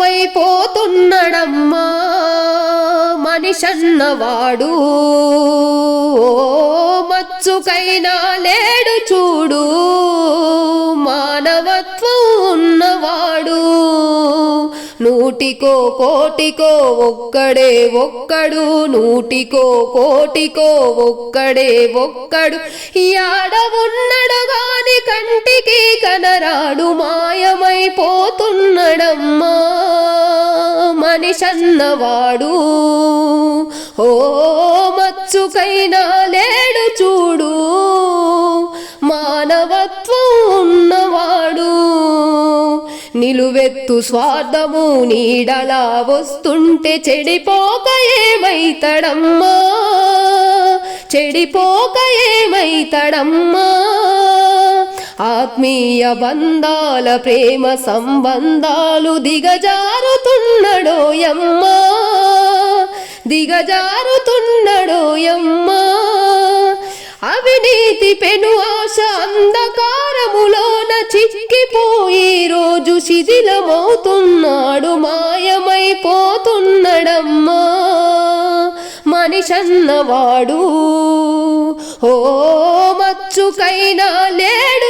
మాయమైపోతున్నడమ్మా మనిషన్నవాడు. మచ్చుకైనా లేడు చూడు మానవత్వం ఉన్నవాడు. నూటికో కోటికో ఒక్కడే ఒక్కడు, నూటికో కోటికో ఒక్కడే ఒక్కడు. యాడ ఉన్నడు గాని కంటికి కనరాడు, మాయమైపోతున్నడమ్మా మనిషన్నవాడు. ఓ మచ్చుకైనా లేడు చూడు మానవత్వం ఉన్నవాడు. నిలువెత్తు స్వార్థము నీడలా వస్తుంటే చెడిపోక ఏమైతడమ్మా, చెడిపోక ఏమైతడమ్మా. ఆత్మీయ బంధాల ప్రేమ సంబంధాలు దిగజారుతున్నడోయమ్మా, దిగజారుతున్నడోయమ్మా. అవినీతి పెను ఆశ అంధకారములోన చిక్కిపోయి రోజు శిథిలమవుతున్నాడు, మాయమైపోతున్నడమ్మా మనిషన్నవాడు. ఓ మచ్చుకైనా లేడు